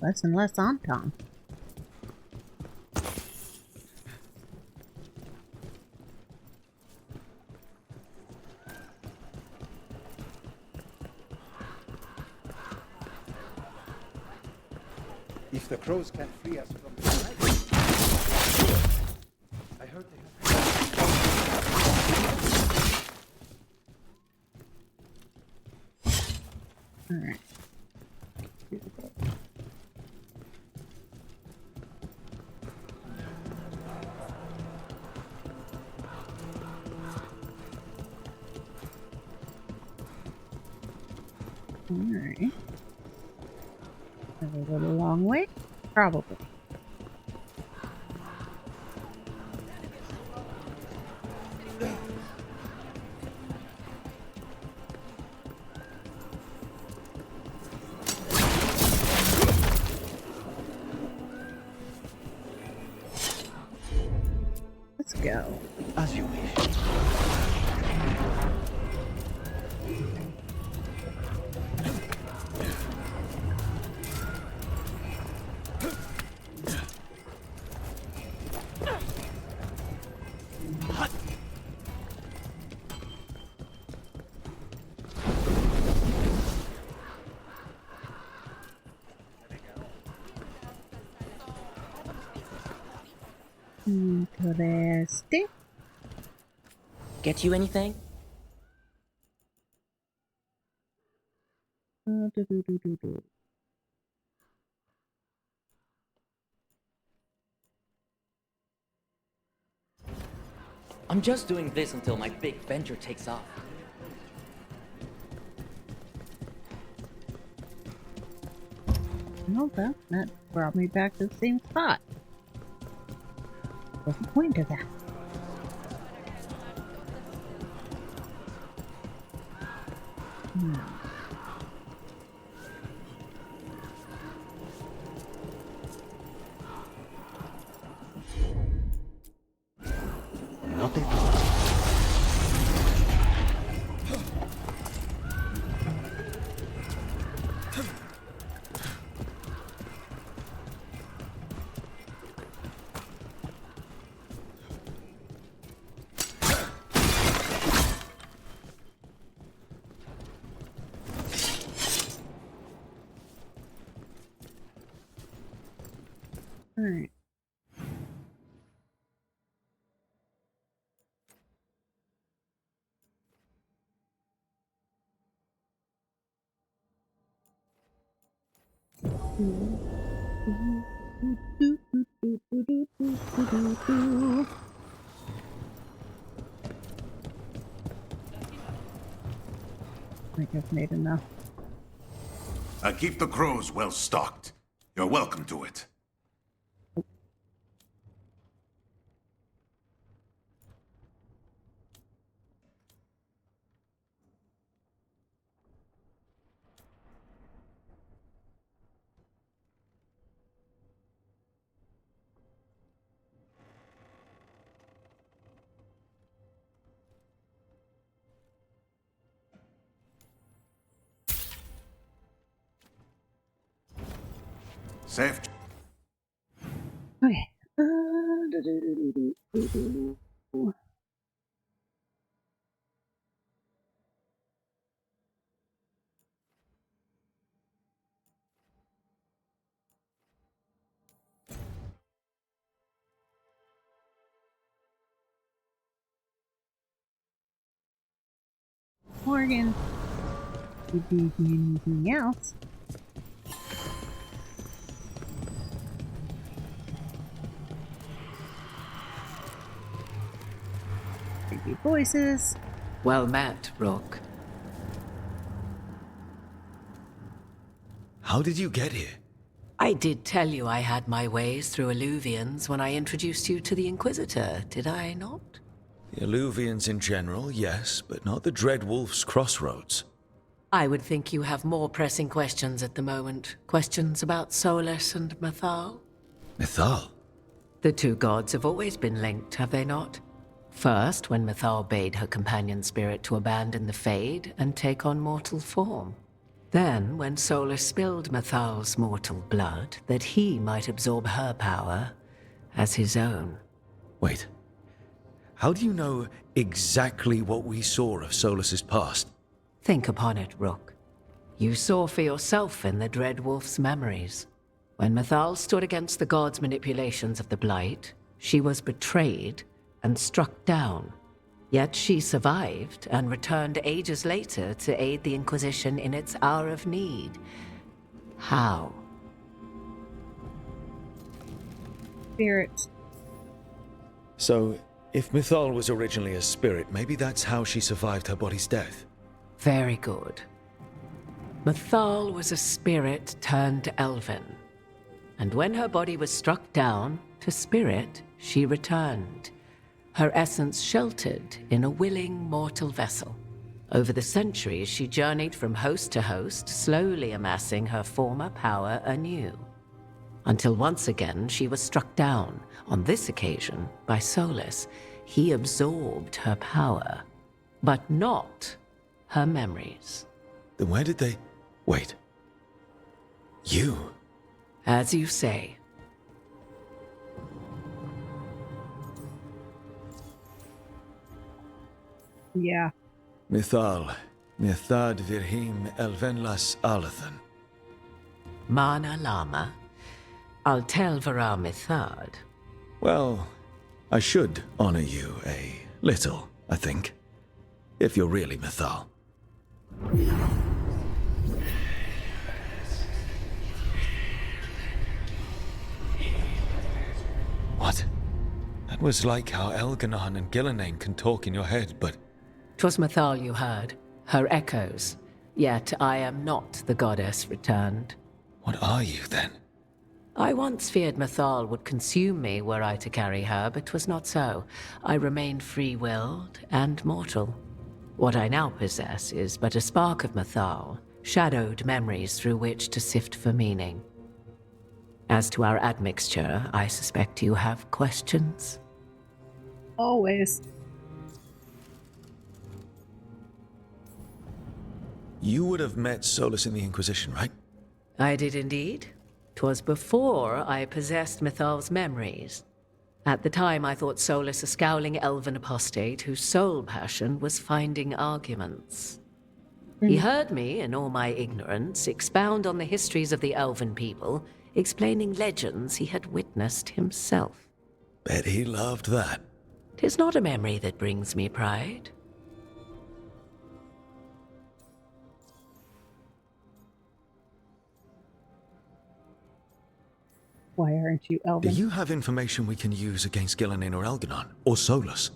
Less and less on Tom. If the crows can't free us from the I heard they have. Alright. Alright. Have a little long way? Probably. Let's go. As you wish. Interesting. Get you anything? I'm just doing this until my big venture takes off. No, that brought me back to the same spot. What's the point of that? Nothing. Alright. I think I've made enough. I keep the crows well stocked. You're welcome to it. Safe. Okay. Morgan, did you do anything else? Creepy voices. Well met, Rook. How did you get here? I did tell you I had my ways through Ylvians when I introduced you to the Inquisitor, did I not? The Ylvians in general, yes, but not the Dreadwolf's crossroads. I would think you have more pressing questions at the moment. Questions about Solus and Mythal? Mythal? The two gods have always been linked, have they not? First, when Mythal bade her companion spirit to abandon the Fade and take on mortal form. Then, when Solus spilled Mythal's mortal blood, that he might absorb her power as his own. Wait. How do you know exactly what we saw of Solus's past? Think upon it, Rook. You saw for yourself in the Dreadwolf's memories. When Mythal stood against the gods' manipulations of the Blight, she was betrayed and struck down. Yet she survived and returned ages later to aid the Inquisition in its hour of need. How? Spirits. So, if Mythal was originally a spirit, maybe that's how she survived her body's death. Very good. Mythal was a spirit turned elven. And when her body was struck down, to spirit, she returned. Her essence sheltered in a willing mortal vessel. Over the centuries, she journeyed from host to host, slowly amassing her former power anew. Until once again, she was struck down, on this occasion, by Solus. He absorbed her power. but not her memories. Then where did they... Wait. You? As you say. Yeah. Mithal, Nithad Virhim Elvenlas Alathan. Mana Lama, Altel Vara Mithad. Well, I should honor you a little, I think. If you're really Mithal. What? That was like how Elganon and Gillenane can talk in your head, but... 'Twas Mithal you heard, her echoes. Yet I am not the goddess returned. What are you, then? I once feared Mithal would consume me were I to carry her, but 'twas not so. I remained free-willed and mortal. What I now possess is but a spark of Mithal, shadowed memories through which to sift for meaning. As to our admixture, I suspect you have questions? Always. You would have met Solus in the Inquisition, right? I did indeed. 'Twas before I possessed Mithal's memories. At the time, I thought Solus a scowling elven apostate whose sole passion was finding arguments. He heard me, in all my ignorance, expound on the histories of the elven people, explaining legends he had witnessed himself. Bet he loved that. 'Tis not a memory that brings me pride. Why aren't you elven? Do you have information we can use against Gillenane or Elganon? Or Solus?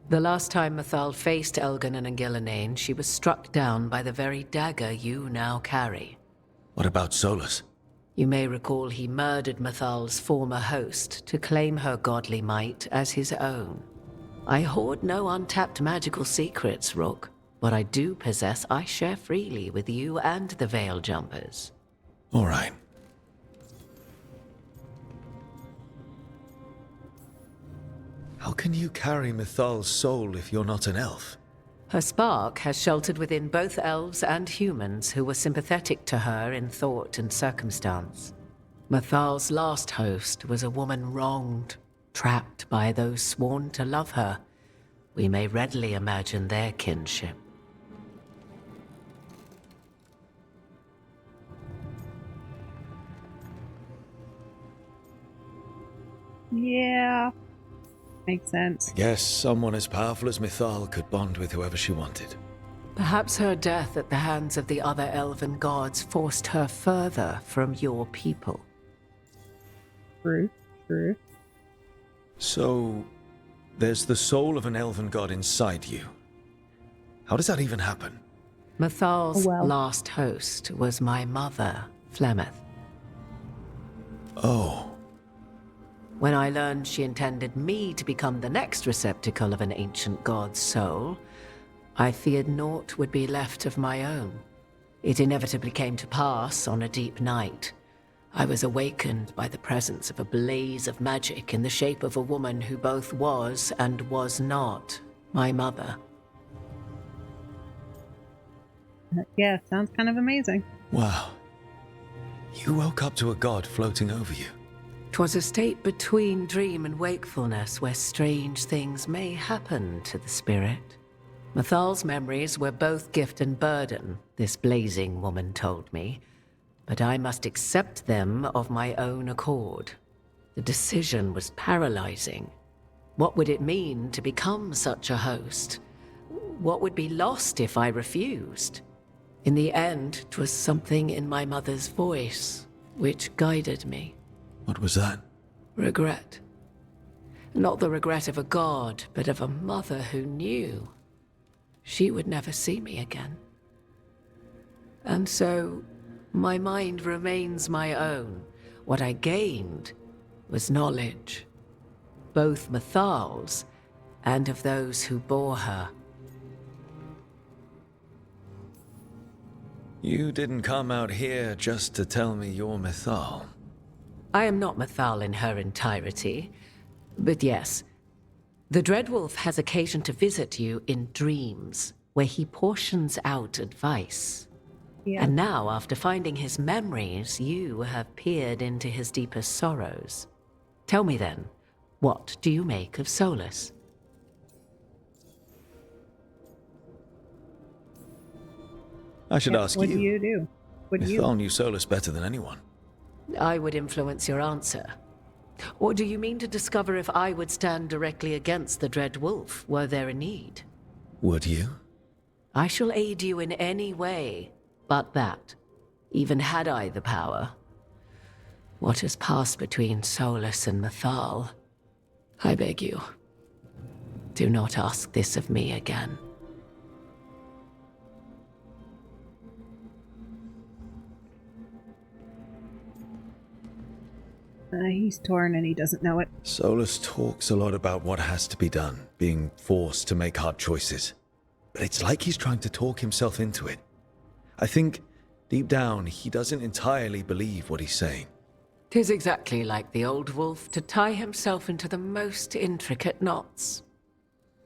The last time Mithal faced Elganon and Gillenane, she was struck down by the very dagger you now carry. What about Solus? You may recall he murdered Mithal's former host to claim her godly might as his own. I hoard no untapped magical secrets, Rook. What I do possess, I share freely with you and the Veil Jumpers. All right. How can you carry Mithal's soul if you're not an elf? Her spark has sheltered within both elves and humans who were sympathetic to her in thought and circumstance. Mithal's last host was a woman wronged, trapped by those sworn to love her. We may readily imagine their kinship. Yeah. Makes sense. Yes, someone as powerful as Mithal could bond with whoever she wanted. Perhaps her death at the hands of the other elven gods forced her further from your people. True. So, there's the soul of an elven god inside you. How does that even happen? Mithal's last host was my mother, Flemeth. Oh. When I learned she intended me to become the next receptacle of an ancient god's soul, I feared naught would be left of my own. It inevitably came to pass on a deep night. I was awakened by the presence of a blaze of magic in the shape of a woman who both was and was not my mother. Yeah, sounds kind of amazing. Wow. You woke up to a god floating over you. 'Twas a state between dream and wakefulness where strange things may happen to the spirit. Mithal's memories were both gift and burden, this blazing woman told me, but I must accept them of my own accord. The decision was paralyzing. What would it mean to become such a host? What would be lost if I refused? In the end, 'twas something in my mother's voice which guided me. What was that? Regret. Not the regret of a god, but of a mother who knew she would never see me again. And so, my mind remains my own. What I gained was knowledge, both Mithal's and of those who bore her. You didn't come out here just to tell me you're Mithal. I am not Mithal in her entirety, but yes, The Dreadwolf has occasion to visit you in dreams, where he portions out advice. Yeah. And now, after finding his memories, you have peered into his deepest sorrows. Tell me then, what do you make of Solus? I should ask what you. What do you do? What do you? Mythal knew Solus better than anyone. I would influence your answer. Or do you mean to discover if I would stand directly against the Dread Wolf, were there a need? Would you? I shall aid you in any way but that, even had I the power. What has passed between Solus and Mythal, I beg you, do not ask this of me again. He's torn and he doesn't know it. Solus talks a lot about what has to be done, being forced to make hard choices. But it's like he's trying to talk himself into it. I think, deep down, he doesn't entirely believe what he's saying. 'Tis exactly like the old wolf to tie himself into the most intricate knots.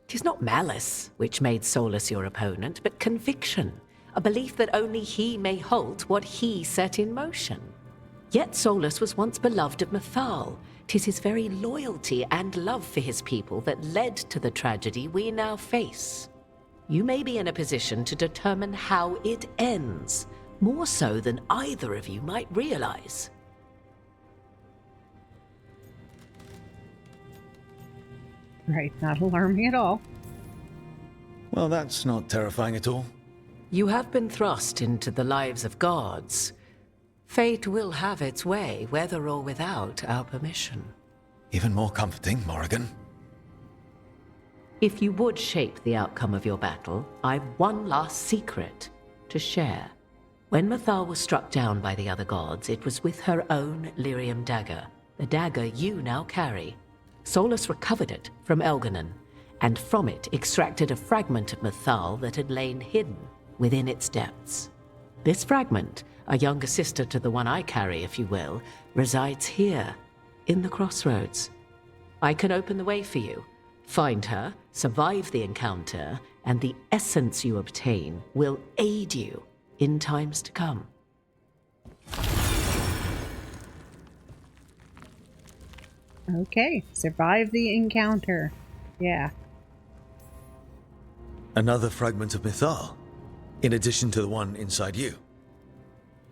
'Tis not malice which made Solus your opponent, but conviction, a belief that only he may halt what he set in motion. Yet Solus was once beloved of Mythal. 'Tis his very loyalty and love for his people that led to the tragedy we now face. You may be in a position to determine how it ends, more so than either of you might realize. Right, not alarming at all. Well, that's not terrifying at all. You have been thrust into the lives of gods. Fate will have its way, whether or without our permission. Even more comforting, Morrigan. If you would shape the outcome of your battle, I've one last secret to share. When Mythal was struck down by the other gods, it was with her own lyrium dagger, the dagger you now carry. Solus recovered it from Elganon, and from it extracted a fragment of Mythal that had lain hidden within its depths. This fragment, a younger sister to the one I carry, if you will, resides here, in the crossroads. I can open the way for you. Find her, survive the encounter, and the essence you obtain will aid you in times to come. Okay, survive the encounter. Yeah. Another fragment of Mythal, in addition to the one inside you.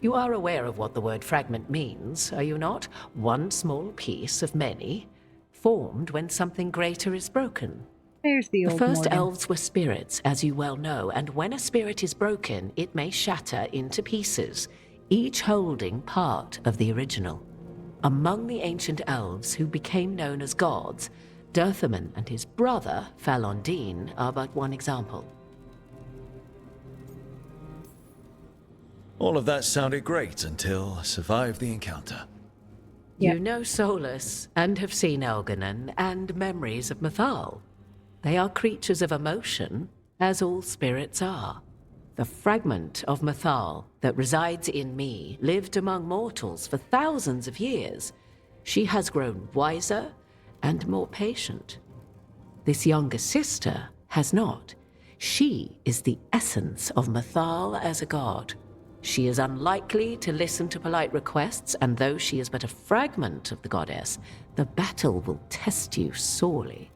You are aware of what the word fragment means, are you not? One small piece of many, formed when something greater is broken. There's the old first Morgan. elves were spirits, as you well know, and when a spirit is broken, it may shatter into pieces, each holding part of the original. Among the ancient elves who became known as gods, Dirthaman and his brother, Falondine, are but one example. All of that sounded great until I survived the encounter. You know Solus, and have seen Elganon, and memories of Mythal. They are creatures of emotion, as all spirits are. The fragment of Mythal that resides in me lived among mortals for thousands of years. She has grown wiser and more patient. This younger sister has not. She is the essence of Mythal as a god. She is unlikely to listen to polite requests, and though she is but a fragment of the goddess, the battle will test you sorely.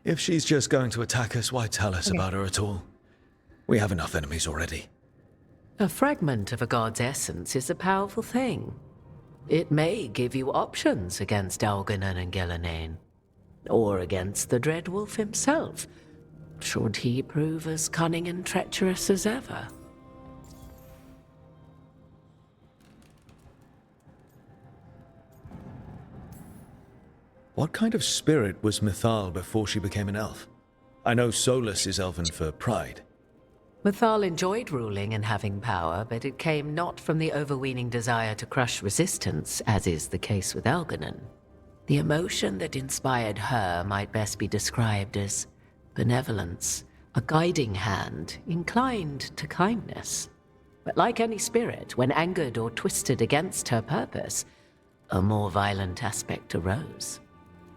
If she's just going to attack us, why tell us about her at all? We have enough enemies already. A fragment of a god's essence is a powerful thing. It may give you options against Elganon and Gillenane, or against the Dreadwolf himself, should he prove as cunning and treacherous as ever. What kind of spirit was Mythal before she became an elf? I know Solus is elven for pride. Mythal enjoyed ruling and having power, but it came not from the overweening desire to crush resistance, as is the case with Elganon. The emotion that inspired her might best be described as benevolence, a guiding hand, inclined to kindness. But like any spirit, when angered or twisted against her purpose, a more violent aspect arose.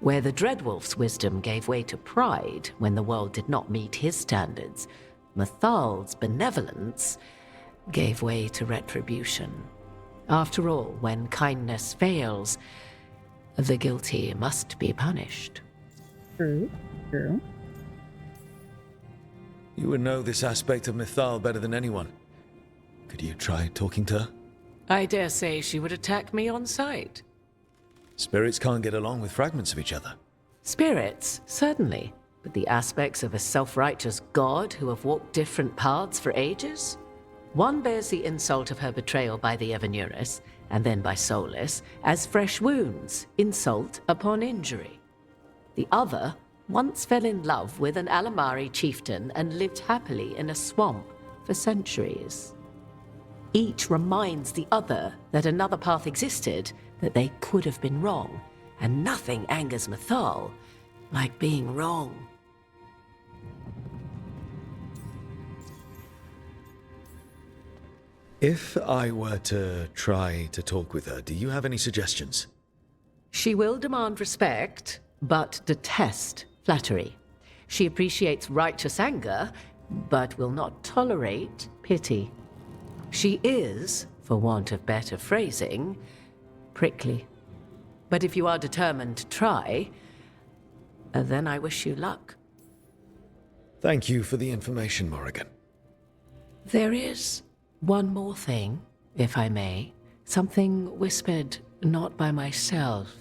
Where the Dreadwolf's wisdom gave way to pride when the world did not meet his standards, Mathal's benevolence gave way to retribution. After all, when kindness fails, the guilty must be punished. True, true. You would know this aspect of Mythal better than anyone. Could you try talking to her? I dare say she would attack me on sight. Spirits can't get along with fragments of each other. Spirits, certainly. But the aspects of a self-righteous god who have walked different paths for ages? One bears the insult of her betrayal by the Evanurus, and then by Solus, as fresh wounds, insult upon injury. The other once fell in love with an Alamari chieftain and lived happily in a swamp for centuries. Each reminds the other that another path existed, that they could have been wrong, and nothing angers Mythal like being wrong. If I were to try to talk with her, do you have any suggestions? She will demand respect, but detest flattery. She appreciates righteous anger, but will not tolerate pity. She is, for want of better phrasing, prickly. But if you are determined to try, then I wish you luck. Thank you for the information, Morrigan. There is one more thing, if I may. Something whispered not by myself,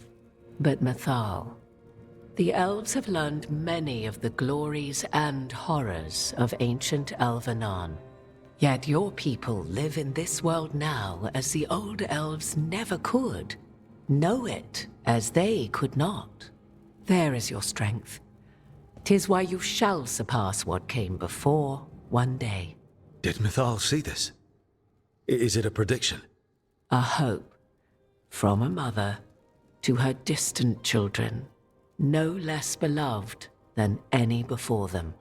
but Mythal. The elves have learned many of the glories and horrors of ancient Elvenon. Yet your people live in this world now as the old elves never could. Know it as they could not. There is your strength. 'Tis why you shall surpass what came before one day. Did Mythal see this? Is it a prediction? A hope from a mother to her distant children, no less beloved than any before them.